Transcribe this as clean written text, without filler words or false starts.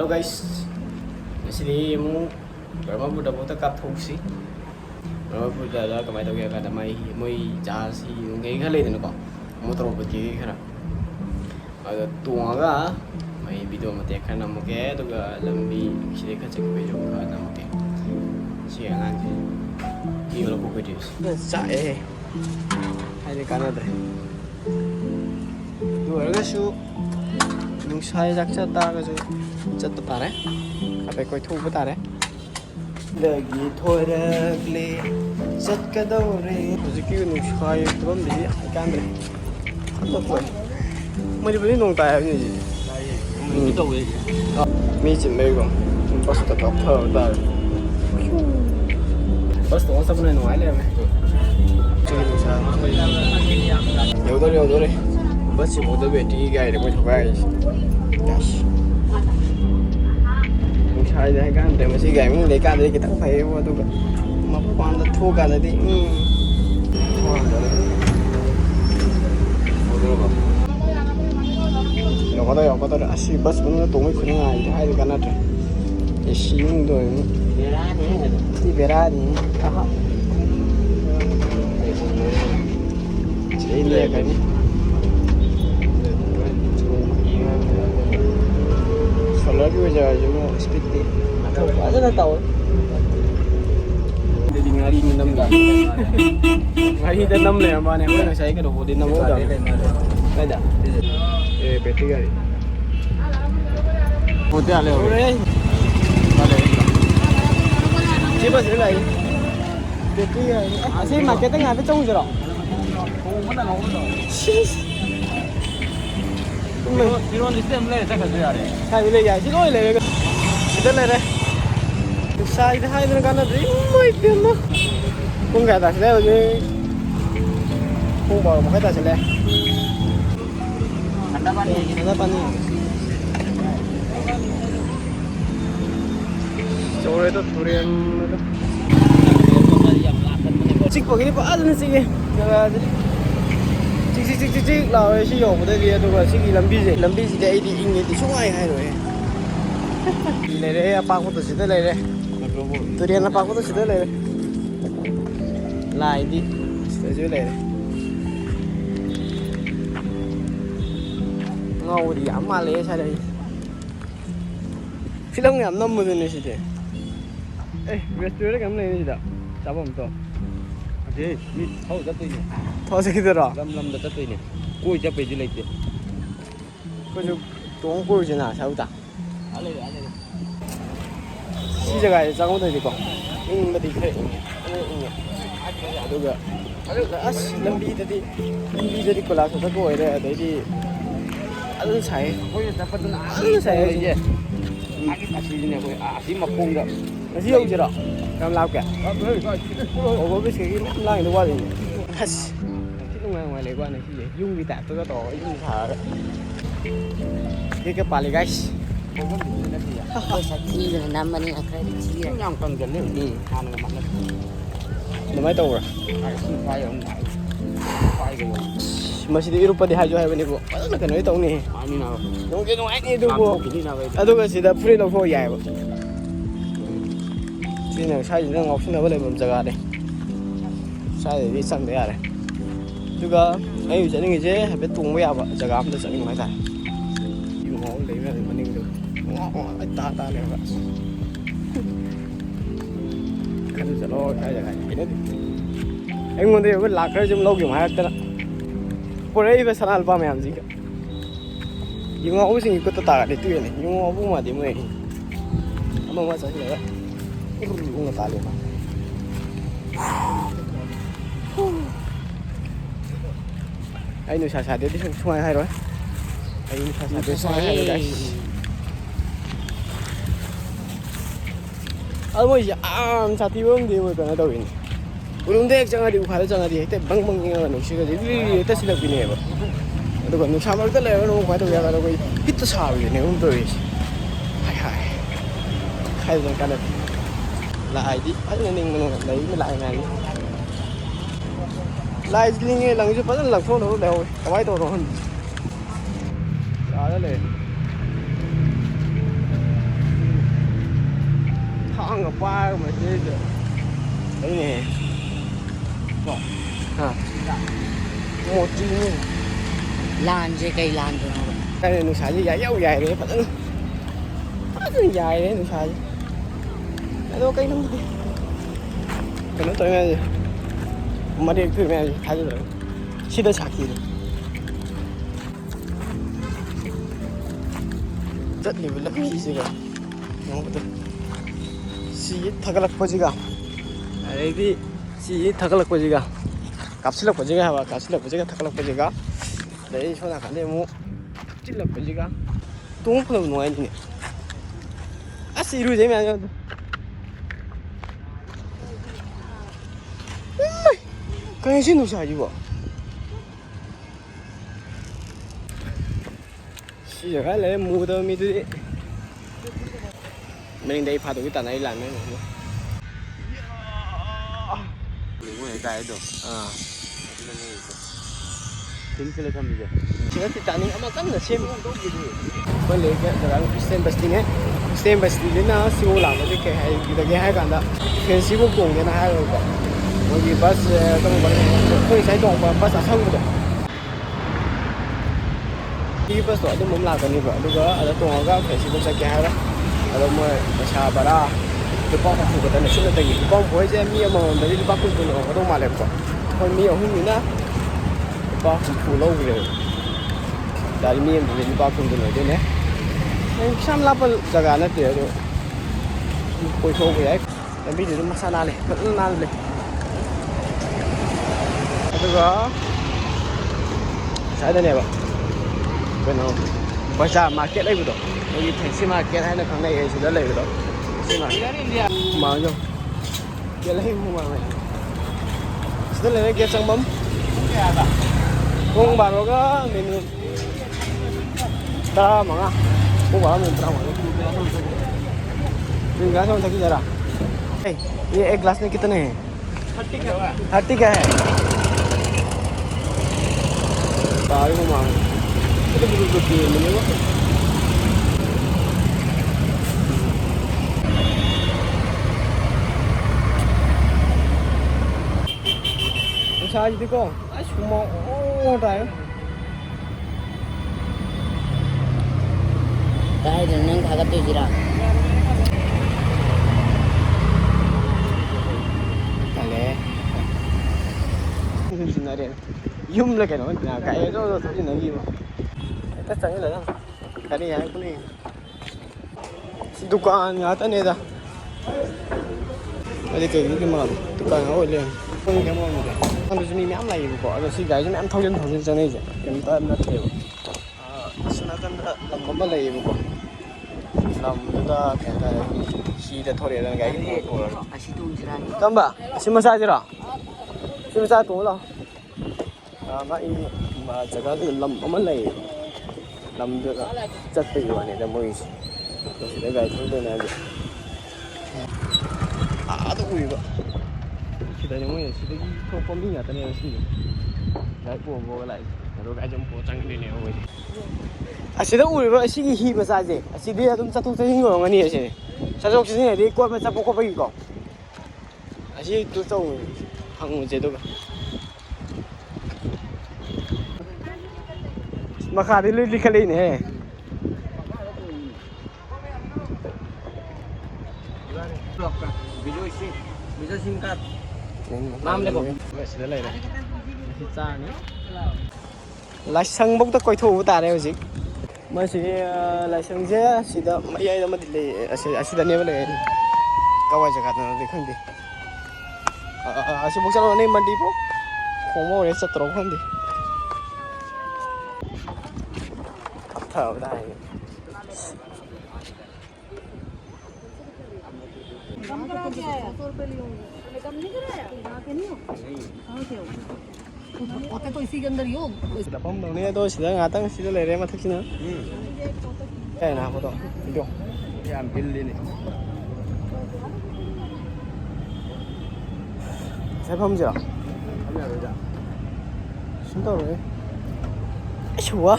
Hello guys, sini mo berapa budak budak kapus sih? Berapa budak dah kemai tahu ya kan? Mai jas sih, ngai kali itu kok. Motor pergi kan? Ada tua ga? Mai video mati kan namu ke? Tu ga lambi sini kan cek video kan namu ke? Siang aja. Ini kalau buku video. Saya, hari kan ada. Dua orang su. Nungsaay 작쳤다가지고 쳤다 따래 앞에 거의 토부 따래 여기 토락래 쳤가도래 어저께 nungsaay 그럼 되지 깐데 한도 거야 뭐지 뭐지 농다야 이제 나이 또 왜? 미지 말고 버스도 더 타다 버스도 어디서 보내 놓아야 돼 저기 nungsaay 여덟 बस वो तो बेटी की गाड़ी में ठोका है yes शायद है का अंदर में सी गाड़ी में लेकर आने की तक भाई वो तो मत पान तो ठोका ना दी लोगों तो ऐसी बस में तो मैं खुद आई था ये करना था ये शीन तो ये बेरानी कहाँ चाहिए करनी Solar juga jaga juga speed ni. Ada nak tahu? Jadi ngari ni 6 dah. Ngari dah 6 le apa ni? Mana saya ke 2 din 6 dah. Ada. Peti gari. Hotel ale. Vale. Siapa sih lagi? Peti gari. Asyik marketing apa cakap je lah. Mana nak orang? 이런 시스템을 생각해야 돼. 자, 이래 야, 이거 이래. 이래. 사이드 하이드는 가나 뭐 있겠노? 공가 다시 내가 이제 공부 뭐 해다 줄래? 간다 빨리. 저래도 도리안 찍고 그리 빠지는 시기. 내가 Cik là sử dụng đây kia tôi sẽ làm gì đây đi in thì xuống ai hay rồi này đây apa aku tuh situ đây tuh dia apa aku tuh situ đây lại đi situ đây ngầu thì ẩm mà lẽ sao đây film này ẩm năm mươi này gì thế restaurant ẩm này gì đó chả bom to thế đi thâu rất tươi nhỉ thâu sẽ cái đó lâm rất tươi nhỉ cối chấp về dưới này chứ có chút trống cối chứ nào sao ta ở đây xí cái này sao không thấy được không nhưng mà thì thế được rồi lâm đi thì có là sao có ở đây đấy thì ăn say gì cái gì này cái mà không được cái gì không chứ đó làm lao kìa ủa biết cái lao nó qua gì lúc ngoài này qua này cái gì dung đi tạt tôi có tổ dung thở đó cái pali guys Sakti lah nama ni akan diciri. yang kan gần đấy đi ăn cái mặt nó mấy tàu rồi phai ông phai rồi mà chỉ đi Europa đi hai chỗ hai bên này bộ nó cái nói tàu này như nào đúng cái nói đi đúng bộ tôi cái gì đó free đâu có dài bộ cái này sai gì nó ngọc xin nó với lại một giờ đây sai thì đi săn đấy à đây juga ayo jadi ngeje habis tunggu ya pak jaga am terus ini mana yung ngong lấy ra thì mình đi được ngong ta này pak kan sẽ lo cái jaga ini đấy anh muốn đi với lạc cái chúng lâu kiểu hay thế đó por ahí ves al alba me am gì yung ngong sing ikut tetap di tu ini yung ngong pun mati mulai ama masa sih lah yung ngong tali pak anh nuôi xả đi xoay hay rồi anh nuôi xả xoay hay rồi đây mới giờ xả thì bông đi mới còn đâu vậy 우리 대학 장아리 바다 장아리 했대 방방이가 농시가 리리 했다 실력 비네 봐 그리고 농 사물 때 내가 너무 바다 야가 너무 히트 사위 네 운동이 하이 khai rằng cái này lại đi phải nên mình lấy mới lại này lại đi nghe lần chứ phải lần số nữa đều cái máy tôi rồi đó lên qua mà thế được đấy nè à một chi nữa Lan dây cây lan rồi. cái này nó xài như dài dài đấy phải dài đấy nó xài cái đó cây nó cái nó tới ngay mà đi cứ ngay thay rồi 시대 찾기 rất nhiều lập khí gì cả không có gì thật là có gì cả đây thì gì thật là có gì cả 값이 là có gì cả và 값이 là có gì cả thật là có gì cả đấy cho nào cả đây mu chỉ là có gì cả tung không được nói gì à xí rồi thế mà cái gì nó sao vậy giờ cái này mua đâu mi đi mình đây phá được cái tận này làm cái này đúng rồi cái đó à tính cái là thằng gì chỉ là cái tận này mà cắn là xem cái lấy cái là stem basti này stem basti này nó siêu làm cái hay cái hay cả đó cái siêu cùng cái nó hay rồi bởi vì bus trong vấn đề sai động và bus sao không được đi bus đó cũng làm cái này vậy lúc đó ở trong cái phải sử dụng cái hay đó ở đâu mà xa bà ra cái con phụ cái này xin cái con với em mi mà đấy đi bắt cùng tụi nó ở đâu mà làm quoi còn mi ở hôm nữa con phụ lâu rồi dari mi em đi bắt cùng tụi nó đấy nè xem là bây giờ cái này thì rồi coi số cái ấy em biết được masala này vẫn là này 그거 잘 되네요. 그는 벌써 마켓 레이브도 여기 택시 마켓 하는 강남에 있어 레이브도 택시 마켓 mà không kia lấy mua mà sẽ lấy cái trang bấm không bảo nó có mình ta mà không bảo mình tao mà mình gái không thấy cái gì à ये एक glass में कितने हैं 30 का है तारी को मांग itu betul betul ini loh sao vậy con ai xuống mò ô trời Dahil nang kagat yung sira. kale sinarin yum là cái nó cái đó thôi nó gì mà tất cả những là cái này hay cũng này dukaan nga ta nè da đây cái mà dukaan hồi liền không cái món này con tôi mi mắm này bỏ rồi xí cái cho em thâu chân cho này chứ cái ta nó thiểu xin nó tên là làm mắm này bỏ làm ta cái này xí để thôi để cái gì của Asidong sira. tâm bà xin massage rồi xin massage tốt rồi mà chắc là làm mắm này làm được chất tự và này là mười tôi sẽ gài thôi đây này tôi ui vậy thì đây những người thì không có miếng nhà tên này gì cái của lại rồi cái trong phố trắng đây này ui sẽ tôi ui vậy sẽ hi mà sao vậy sẽ đi tôi sẽ thu tiền nhiều ngon như thế sao tôi xin này đi qua bên sao có bao nhiêu sẽ tôi xong hàng chế tôi mà khá đi đi khai này video sim card nam đây không vậy sẽ lấy này pizza nhé lại sang bốc tất coi thu ta đây gì mà sẽ lại sang dễ sẽ đó mấy ai đó mà đi sẽ đó này vậy câu ai chắc là đi không đi sẽ bốc sang này mà đi bốc không mua để sẽ trống không đi thở đây कम करा के आया 100 रुपए लियोगे कम नहीं कराया यहाँ के नहीं हो कहाँ के हो पोते तो इसी के अंदर ही हो Dabang dong ni tu sudah ngatang sudah lere mata sini. Nah foto itu. Ya ambil ini. Saya paham je. Sudah rồi. Chua.